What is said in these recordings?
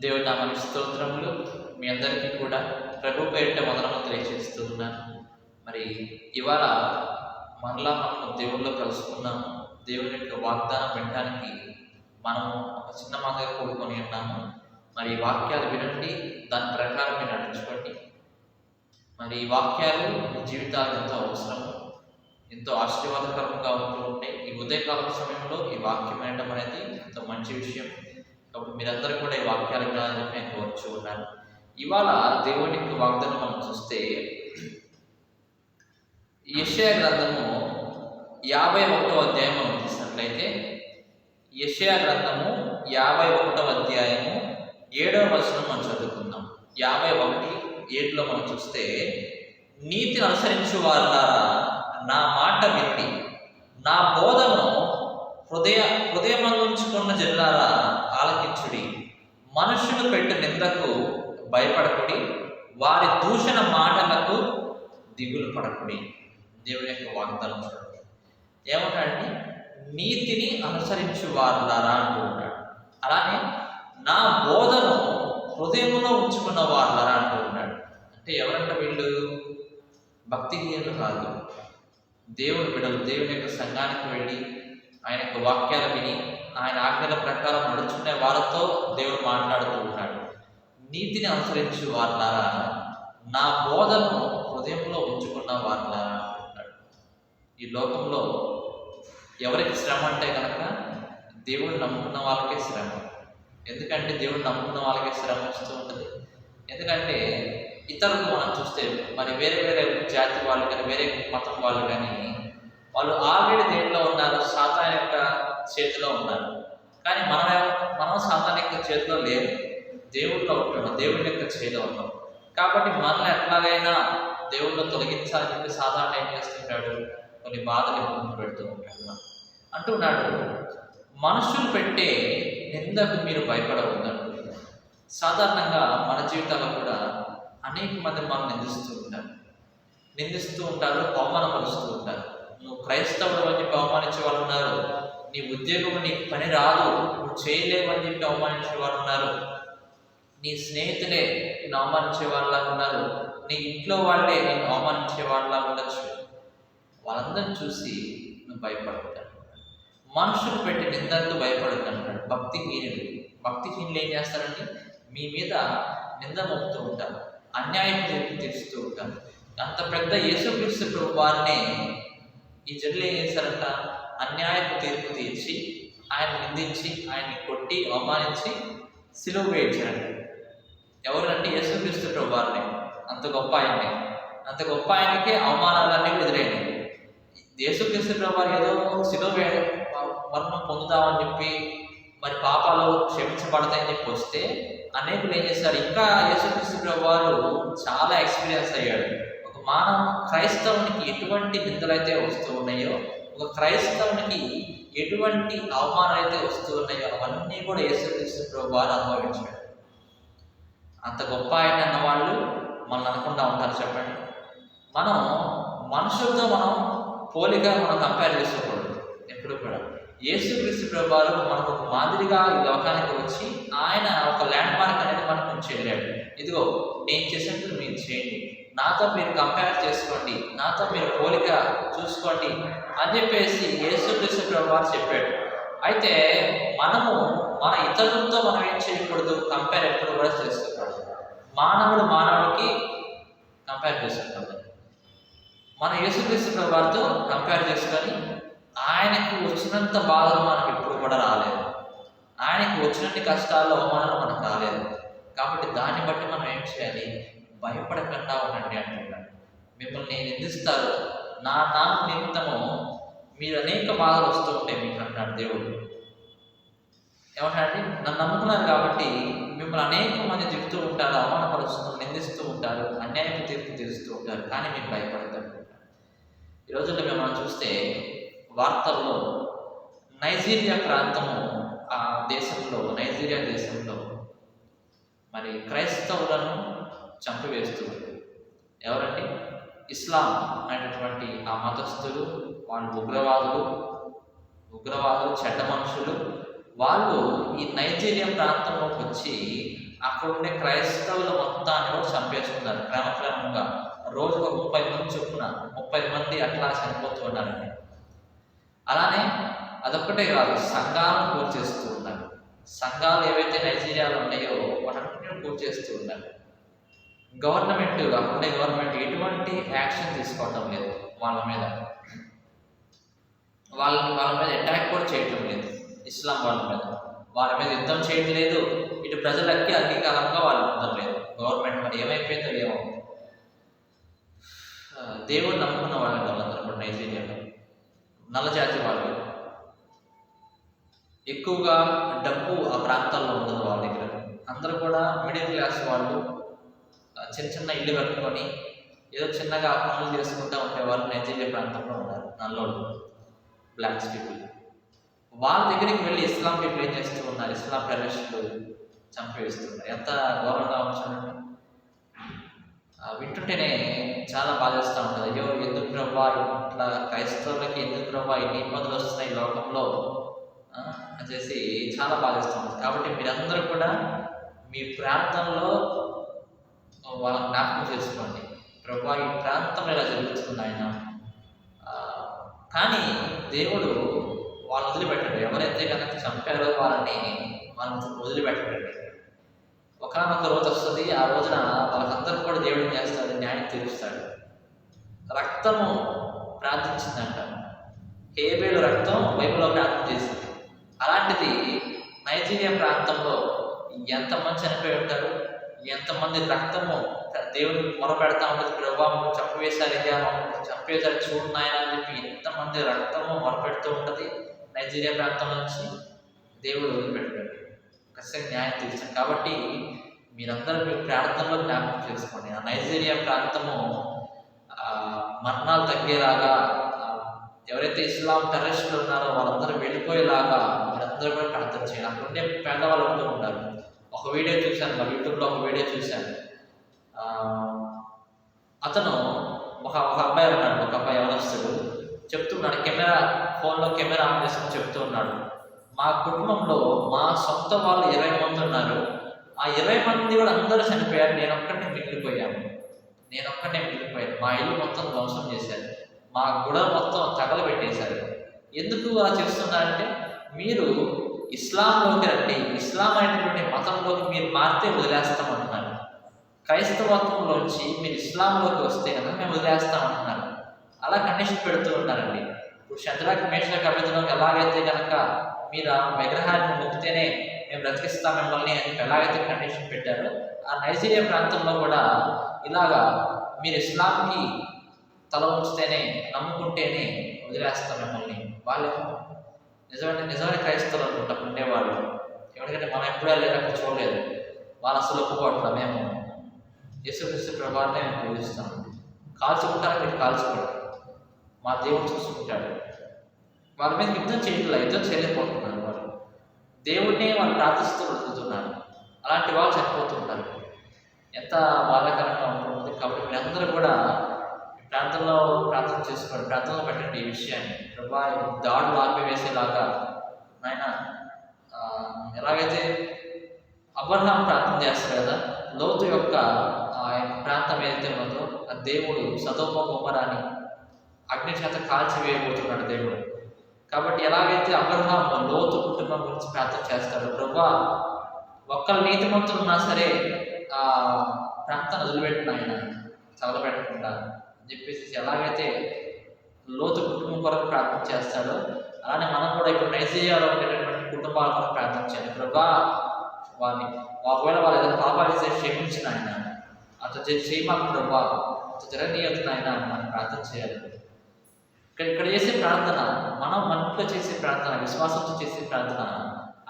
దేవుడి నామానికి స్తోత్రములు. మీ అందరికీ కూడా ప్రభు పేరిట వందనములు తెలియజేస్తూ ఉన్నాను. మరి ఇవాళ మరలా మనము దేవుళ్ళో కలుసుకున్నాము. దేవుని యొక్క వాగ్దానం వినడానికి మనము ఒక చిన్న మాదిరిగా కూడుకొని ఉన్నాము. మరి ఈ వాక్యాలు వినండి, దాని ప్రకారం మీరు నడుచుకోండి. మరి ఈ వాక్యాలు మీ జీవితాలకు ఎంతో అవసరము, ఎంతో ఆశీర్వాదకరంగా ఉంటూ ఉంటాయి. ఈ ఉదయకాల సమయంలో ఈ వాక్యం వినడం అనేది ఎంతో మంచి విషయం. కాబట్టి మీరందరూ కూడా ఈ వాక్యాలు వినాలని నేను కోరుచూ ఉన్నాను. ఇవాళ దేవుని యొక్క వాగ్దానం మనం చూస్తే యెషయా గ్రంథము 51వ అధ్యాయం మనం చూసినట్లయితే, యెషయా గ్రంథము 51వ అధ్యాయము 7వ వచనం మనం చదువుకుందాం. 51:7లో మనం చూస్తే, నీతిని అనుసరించు వారులారా నా మాట వినుడి, నా బోధను హృదయమందుంచుకున్న జనులారా ఆలకించుడి. మనుషులు పెట్టు నిందకు భయపడకుడి, వారి దూషణ మాటలకు దిగులు పడకుడి. దేవుని యొక్క వాగ్దానం చూడండి. ఏమంటాడండి? నీతిని అనుసరించు వారులారా అంటూ ఉన్నాడు. అలానే నా బోధను హృదయంలో ఉంచుకున్న వారులారా అంటూ ఉన్నాడు. అంటే ఎవరంటే వీళ్ళు భక్తిహీనులు కాదు, దేవుని బిడ్డలు. దేవుని యొక్క సంఘానికి వెళ్ళి ఆయన యొక్క వాక్యాలు విని ఆయన ఆజ్ఞల ప్రకారం నడుచుకునే వారితో దేవుడు మాట్లాడుతూ ఉంటాడు. నీతిని అనుసరించు వారులారా నా బోధను హృదయంలో ఉంచుకున్న వారులారా అంటున్నాడు. ఈ లోకంలో ఎవరికి శ్రమ అంటే కనుక దేవుడు నమ్ముకున్న వాళ్ళకే శ్రమ. ఎందుకంటే దేవుడు నమ్ముకున్న వాళ్ళకే శ్రమ వస్తూ ఉంటుంది. ఎందుకంటే ఇతరులు మనం చూస్తే మరి వేరే వేరే జాతి వాళ్ళు కానీ వేరే మతం వాళ్ళు కానీ వాళ్ళు ఆల్రెడీ దేంట్లో ఉన్నారు, సాతాన్ యొక్క చేతిలో ఉన్నారు. కానీ మనం సాతాన్ యొక్క చేతిలో లేవు, దేవుడిలో ఉంటున్నాం, దేవుడి యొక్క చేతిలో ఉన్నాం. కాబట్టి మనల్ని ఎట్లాగైనా దేవుడిలో తొలగించాలని చెప్పి సాతాన్ ఏం చేస్తుంటాడు? కొన్ని బాధలు ఇబ్బందులు పెడుతూ ఉంటాడు. అంటున్నాడు, మనుషులు పెట్టే నిందకు మీరు భయపడవద్దంటు. సాధారణంగా మన జీవితాల్లో కూడా అనేక మంది మనం నిందిస్తూ ఉంటారు, అవమానపరుస్తూ ఉంటారు. నువ్వు క్రైస్తవుడు అని చెప్పి అవమానించే వాళ్ళు ఉన్నారు. నీ ఉద్యోగం నీకు పని రాదు, నువ్వు చేయలేవు అని చెప్పి అవమానించే వాళ్ళు ఉన్నారు. నీ స్నేహితులే నేను అవమానించే వాళ్ళలాగా ఉన్నారు. నీ ఇంట్లో వాళ్ళే నేను అవమానించే వాళ్ళలాగా ఉండొచ్చు. వాళ్ళందరిని చూసి నువ్వు భయపడతాడు. మనుషులు పెట్టి నిందలకు భయపడతాడు. భక్తిహీనులు ఏం చేస్తారంటే మీ మీద నింద మోపుతూ ఉంటారు, అన్యాయం తీరుస్తూ ఉంటారు. అంత పెద్ద యేసుక్రీస్తు ప్రభు వారిని ఈ జనులు ఏం చేశారంట? అన్యాయపు తీర్పు తీర్చి ఆయన నిందించి ఆయన్ని కొట్టి అవమానించి సిలువ వేయించారంట. ఎవరంటే యేసుక్రీస్తు ప్రభు వారిని, అంత గొప్ప ఆయనకే అవమానాలన్నీ ఎదురైనాయి. యేసుక్రీస్తు ప్రభు వారు ఏదో సిలువ మరణం పొందుతామని చెప్పి మరి పాపాలు క్షమించబడతాయని చెప్పి వస్తే అనేకులు ఏం చేస్తారు? ఇంకా యేసుక్రీస్తు ప్రభు వారు చాలా ఎక్స్పీరియన్స్ అయ్యాడు. ఒక క్రైస్తవునికి ఎటువంటి నిందలు అయితే వస్తూ ఉన్నాయో, ఒక క్రైస్తవునికి ఎటువంటి అవమానాలు అయితే వస్తూ ఉన్నాయో అవన్నీ కూడా యేసుక్రీస్తు ప్రభు వారు అనుభవించాడు. అంత గొప్ప ఆయన అన్నవాళ్ళు మనం అనకుండా ఉంటారు చెప్పండి. మనం మనుషులతో పోలిక కంపేర్ చేసుకోకూడదు ఎప్పుడు కూడా. యేసుక్రీస్తు ప్రభు వారు మనకు ఒక మాదిరిగా ఈ లోకానికి వచ్చి ఆయన ఒక ల్యాండ్ మార్క్ అనేది మనకు ఉంచేళ్ళాడు. ఇదిగో నేను చేసినట్టు మీరు చేయండి, నాతో మీరు కంపేర్ చేసుకోండి, నాతో మీరు పోలిక చూసుకోండి అని చెప్పేసి యేసుక్రీస్తు ప్రభు వారు చెప్పాడు. అయితే మన ఇతరులతో మనం ఏం చేయకూడదు? కంపేర్ ఎప్పుడు కూడా చేసుకోకూడదు. మానవుడికి కంపేర్ చేసుకోకూడదు. మన యేసుక్రీస్తు ప్రభు వారితో కంపేర్ చేసుకొని ఆయనకు వచ్చినంత బాధలు మనకు ఎప్పుడు కూడా రాలేదు, ఆయనకు వచ్చినన్ని కష్టాలు అవమానాలు మనకు రాలేదు. కాబట్టి దాన్ని బట్టి మనం ఏం చేయాలి? భయపడకుండా ఉండండి అంటున్నాడు. మిమ్మల్ని నిందిస్తారు, నా నిమిత్తము మీరు అనేక బాధలు వస్తూ ఉంటాయి మీకు అంటున్నాడు దేవుడు. ఏమంటాడంటే నన్ను నమ్ముకున్నారు కాబట్టి మిమ్మల్ని అనేక మంది తిడుతూ ఉంటారు, అవమానపరుస్తూ నిందిస్తూ ఉంటారు, అన్యాయం తీర్పు తీరుస్తూ ఉంటారు, కానీ మీకు భయపడతాడు. ఈ రోజుల్లో మనం చూస్తే వార్తల్లో నైజీరియా దేశంలో మరి క్రైస్తవులను చంపివేస్తుంది. ఎవరండి? ఇస్లాం అనేటటువంటి ఆ మతస్థులు, వాళ్ళు ఉగ్రవాదులు, చెడ్డ మనుషులు. వాళ్ళు ఈ నైజీరియా ప్రాంతంలోకి వచ్చి అక్కడ ఉండే క్రైస్తవులు మొత్తాన్ని కూడా చంపేసుకున్నారు. క్రమక్రమంగా రోజుకు 30 మంది చొప్పున 30 మంది అట్లా చనిపోతూ ఉన్నారండి. అలానే అదొక్కటే కాదు, సంఘాలను కూల్చేస్తూ ఉన్నారు. సంఘాలు ఏవైతే నైజీరియాలో ఉన్నాయో వాటన్నిటిని కూల్చేస్తూ ఉన్నారు. అక్కడే గవర్నమెంట్ ఎటువంటి యాక్షన్ తీసుకోవడం లేదు. వాళ్ళ మీద అటాక్ కూడా చేయటం లేదు. ఇస్లాం వాళ్ళ మీద యుద్ధం చేయడం లేదు. ఇటు ప్రజలకి అంగీకారంగా వాళ్ళు ఉండడం లేదు. గవర్నమెంట్ మరి ఏమైపోయిందో ఏమో. దేవుడు నమ్ముకున్న వాళ్ళందరూ కూడా నైజీరియాలో నల్లజాతి వాళ్ళు. ఎక్కువగా డబ్బు ఆ ప్రాంతాల్లో ఉండదు వాళ్ళ దగ్గర. అందరూ కూడా మిడిల్ క్లాస్ వాళ్ళు, చిన్న చిన్న ఇల్లు కట్టుకొని ఏదో చిన్నగా పనులు చేసుకుంటూ ఉండేవాళ్ళు నైజీరియా ప్రాంతంలో ఉన్నారు. నల్లోళ్ళు, బ్లాక్స్ పీపుల్. వాళ్ళ దగ్గరికి వెళ్ళి ఇస్లాం పీపుల్ ఏం చేస్తూ ఉన్నారు? ఇస్లాం టెర్రరిస్టులు చంపేస్తున్నారు. ఎంత ఘోరంగా ఉంచారండి. వింటుంటేనే చాలా బాధేస్తూ ఉంటుంది. అయ్యో ఎందుకు ప్రభా ఇట్లా క్రైస్తవులకి ఎందుకు ప్రభా ఇన్ని ఇబ్బందులు వస్తున్నాయి ఈ లోకంలో అనేసి చాలా బాధేస్తూ ఉంటుంది. కాబట్టి మీరందరూ కూడా మీ ప్రాంతంలో వాళ్ళని జ్ఞాపకం చేసుకోండి. ప్రభా ఈ ప్రాంతంలో ఇలా జరుగుతుంది ఆయన. కానీ దేవుడు వాళ్ళని వదిలిపెట్టాడు. ఎవరైతే కనుక చంపారో వాళ్ళని వదిలిపెట్టాడు. ఒకానొక రోజు వస్తుంది. ఆ రోజున వాళ్ళకందరూ కూడా దేవుడు ఏం చేస్తాడు? న్యాయం తీరుస్తాడు. రక్తము ప్రార్థించిందంట. హేబేలు రక్తం బైబిల్లో ప్రార్థన చేసింది. అలాంటిది నైజీరియా ప్రాంతంలో ఎంతమంది చనిపోయి ఉంటారు? ఎంతమంది రక్తము దేవుడు మొరపెడతా ఉంటుంది. ప్రభావం చంపేశారు చూడు నాయన అని చెప్పి ఎంతమంది రక్తము మొరపెడుతూ ఉంటుంది. నైజీరియా ప్రాంతం నుంచి దేవుడు వదిలిపెట్టాడు. ఖచ్చితంగా న్యాయం తీర్చాడు. కాబట్టి మీరందరూ మీ ప్రార్థనలో జ్ఞాపకం చేసుకోండి. ఆ నైజీరియా ప్రాంతము మరణాలు తగ్గేలాగా, ఎవరైతే ఇస్లాం టెర్రరిస్టులు ఉన్నారో వాళ్ళందరూ వెళ్ళిపోయేలాగా మీరందరూ కూడా ప్రార్థన చేయాలి. అక్కడ ఉండే పేదవాళ్ళు ఉంటూ ఉంటారు. ఒక వీడియో చూశాను, యూట్యూబ్లో ఒక వీడియో చూశాను. అతను ఒక అబ్బాయి ఉన్నాడు. ఒక అబ్బాయి యవనస్తుడు చెప్తున్నాడు, ఫోన్లో కెమెరా ఆన్ చేసుకుని చెప్తూ ఉన్నాడు. మా కుటుంబంలో మా సొంత వాళ్ళు 20 మంది ఉన్నారు. ఆ 20 మంది కూడా అందరూ చనిపోయారు. నేను ఒక్కడే మిగిలిపోయాను. మా ఇల్లు మొత్తం ధ్వంసం చేశారు. మా గుడ మొత్తం తగలబెట్టేశారు. ఎందుకు అలా చేస్తున్నారంటే, మీరు ఇస్లాంలోకి రండి, ఇస్లాం అనేటువంటి మతంలోకి మీరు మారితే వదిలేస్తామంటున్నారు. క్రైస్తవత్వంలోంచి మీరు ఇస్లాంలోకి వస్తే కనుక మేము వదిలేస్తామంటున్నారు. అలా కండిషన్ పెడుతూ ఉన్నారండి. ఇప్పుడు శద్రకు మేషకు అబేద్నెగోకు ఎలాగైతే కనుక మీరు ఆ విగ్రహాన్ని మొక్కితేనే మేము బ్రతికిస్తాం మిమ్మల్ని అని ఎలాగైతే కండిషన్ పెట్టారో, ఆ నైజీరియా ప్రాంతంలో కూడా ఇలాగా మీరు ఇస్లాంకి తల ఉంచితేనే, నమ్ముకుంటేనే వదిలేస్తాం మిమ్మల్ని. వాళ్ళు నిజమైన క్రైస్తవులు అనుకుంటా ఉండేవాళ్ళు. ఎందుకంటే మనం ఎప్పుడూ లేనప్పుడు చూడలేదు. వాళ్ళు అసలు ఒప్పుకోవట్లా. మేము యేసుక్రీస్తు ప్రభావాన్ని మేము పూజిస్తాం. కాల్చుకుంటారు, మీరు కాల్చుకోండి, మా దేవుడు చూసుకుంటాడు. వాళ్ళ మీద యుద్ధం చేయలేకపోతున్నారు. దేవుడిని వాళ్ళు ప్రార్థిస్తూ బ్రతుకుతున్నారు. అలాంటి వాళ్ళు చనిపోతుంటారు. ఎంత బాధాకరంగా ఉంటుంది. కాబట్టి మీరందరూ కూడా ప్రాంతంలో ప్రార్థన చేసుకోండి, ప్రార్థనలో పెట్టండి ఈ విషయాన్ని. ప్రభా దాడులు ఆపివేసేలాగా ఆయన ఎలాగైతే అబ్రహాం ప్రార్థన చేస్తారు కదా, లోతు యొక్క ప్రాంతం ఏదైతే ఉందో ఆ దేవుడు సదోమ గొమొరాని అగ్ని చేత కాల్చివేయబోతున్నాడు దేవుడు. కాబట్టి ఎలాగైతే అబ్రహాం లోతు కుటుంబం గురించి ప్రార్థన చేస్తాడు, ప్రభా ఒక్కరు నీతిమంతులు ఉన్నా సరే ఆ ప్రాంతాన్ని వదిలిపెట్టిన ఆయన చదవబెట్టకుండా అని చెప్పేసి ఎలాగైతే లోతు కుటుంబం కొరకు ప్రార్థన చేస్తాడో, అలానే మనం కూడా ఇప్పుడు నైజీరియాలో ఉండేటటువంటి కుటుంబాల కొరకు ప్రార్థన చేయాలి. ప్రభా ఒకవేళ వాళ్ళు ఏదైనా పాపాలు చేస్తే క్షమించిన ఆయన, అతను చేయమాకు ప్రభా, అతను జరగనీయొద్దు ఆయన అని మనం ప్రార్థన చేయాలి. ఇక్కడ చేసే ప్రార్థన, మనం మనలో చేసే ప్రార్థన, విశ్వాసంతో చేసే ప్రార్థన,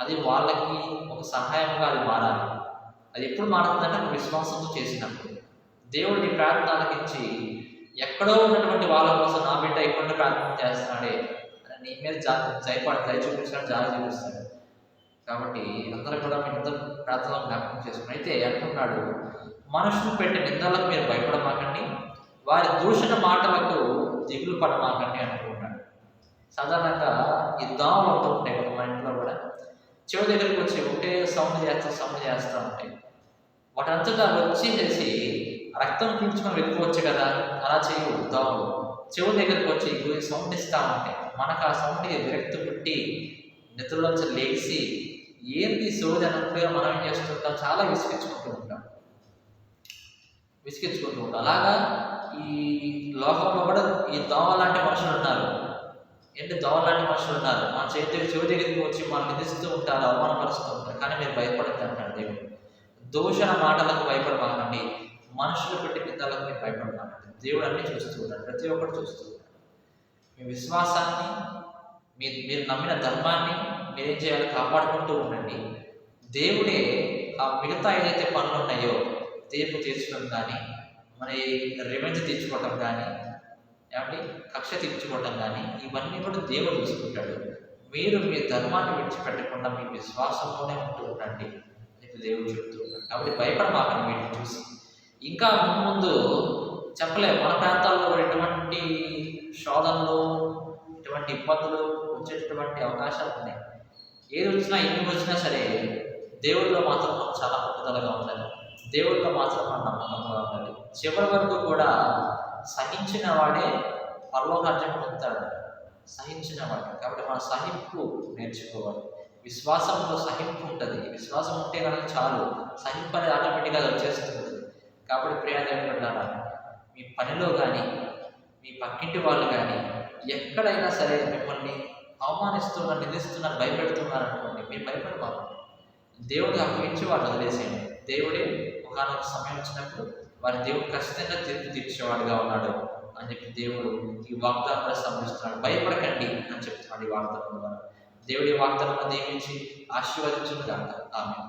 అది వాళ్ళకి ఒక సహాయంగా అది మారాలి. అది ఎప్పుడు మారుతుందంటే ఒక విశ్వాసంతో చేసినప్పుడు. దేవుడిని ప్రార్థన ఆలకించి ఎక్కడో ఉన్నటువంటి వాళ్ళ కోసం నా బిడ్డ ఎక్కడ ప్రార్థన చేస్తున్నాడే అని నీ మీద దయ చూపిస్తాడు, జాలి చూపిస్తాడు. కాబట్టి అందరూ కూడా మీ అందరూ ప్రార్థనలు జ్ఞాపకం చేసుకుని అయితే అంటున్నాడు, మనుషులు పెట్టే నిందలకు మీరు భయపడమాకండి, వారి దూషణ మాటలకు దిగులు పడమాకండి అంటున్నాడు. సాధారణంగా ఈ దోమలు అవుతూ ఉంటాయి కదా మన ఇంట్లో కూడా. చెవి దగ్గరికి వచ్చి ఉంటే సౌండ్ చేస్తూ ఉంటాయి. వాటంతటా వచ్చేసేసి రక్తం పీల్చుకొని వెళ్ళిపోవచ్చు కదా, అలా చేయవు దోమలు. చెవు దగ్గరకు వచ్చి సౌండ్ ఇస్తా ఉంటే మనకు ఆ సౌండ్కి విరక్తి పుట్టి నిద్రలోంచి లేచి ఏంటి సోది అన్నట్టుగా మనం ఏం చేస్తుంటాం, చాలా విసిగించుకుంటూ ఉంటాం. అలాగా ఈ లోకంలో కూడా ఈ దోమ లాంటి మనుషులు ఉన్నారు. దోమ లాంటి మనుషులు ఉన్నారు. మన చెవి దగ్గరికి వచ్చి మనం నిధిస్తూ ఉంటారు, అవమానపరుస్తూ ఉంటారు. కానీ మీరు భయపడద్దు అంటాడు దేవుడు. దూషణ మాటలకు భయపడమాకండి, మనుషులు పెట్టి నిందలకు మీరు భయపడమాకండి. దేవుడు అన్ని చూస్తూ ఉన్నాడు, ప్రతి ఒక్కరు చూస్తూ ఉన్నాడు. మీ విశ్వాసాన్ని, మీరు నమ్మిన ధర్మాన్ని మీరేం చేయాలి, కాపాడుకుంటూ ఉండండి. దేవుడే ఆ మిగతా ఏదైతే పనులు ఉన్నాయో, తీర్పు తీర్చడం కానీ, మన రివెంజ్ తీర్చుకోవటం కానీ, కక్ష తీర్చుకోవటం కానీ, ఇవన్నీ కూడా దేవుడు చూసుకుంటాడు. మీరు మీ ధర్మాన్ని విడిచిపెట్టకుండా మీ విశ్వాసంలోనే ఉంటూ ఉండండి అని దేవుడు చెప్తూ ఉన్నాడు. కాబట్టి భయపడమాకండి వీటిని చూసి. ఇంకా ముందు చెప్పలేము, మన ప్రాంతాల్లో ఎటువంటి శోధనలు, ఎటువంటి ఇబ్బందులు వచ్చేటటువంటి అవకాశాలు ఉన్నాయి. ఏది వచ్చినా, ఎన్ని వచ్చినా సరే దేవుడిలో మాత్రం మనం చాలా పట్టుదలగా ఉండాలి. దేవుడిలో మాత్రం మనం నమ్మకంగా ఉండాలి. చివరి వరకు కూడా సహించిన వాడే పరలోకరాజ్యం పొందుతాడు. సహించిన వాడు. కాబట్టి మన సహింపు నేర్చుకోవాలి. విశ్వాసంలో సహింపు ఉంటుంది. విశ్వాసం ఉంటే కనుక చాలు, సహింపు అనేది ఆటోమేటిక్గా వచ్చేస్తుంది. కాబట్టి ప్రియాదేవులారా, మీ పనిలో కానీ, మీ పక్కింటి వాళ్ళు కానీ ఎక్కడైనా సరే మిమ్మల్ని అవమానిస్తున్నారు, నిందిస్తున్నారు, భయపెడుతున్నారు అనుకోండి, మీరు భయపడబాకండి. దేవుడికి అప్పగించి వాళ్ళు వదిలేసేయండి. దేవుడే ఒకనొక సమయం వచ్చినప్పుడు దేవుడు ఖచ్చితంగా తీర్పు తీర్చేవాడుగా ఉన్నాడు అని చెప్పి దేవుడు ఈ వాగ్దానం సంభవిస్తున్నాడు. భయపడకండి అని చెప్తున్నాడు ఈ వాగ్దానం ద్వారా. దేవుడి వాగ్దానం దీవించి ఆశీర్వదించును గాక. ఆమేన్.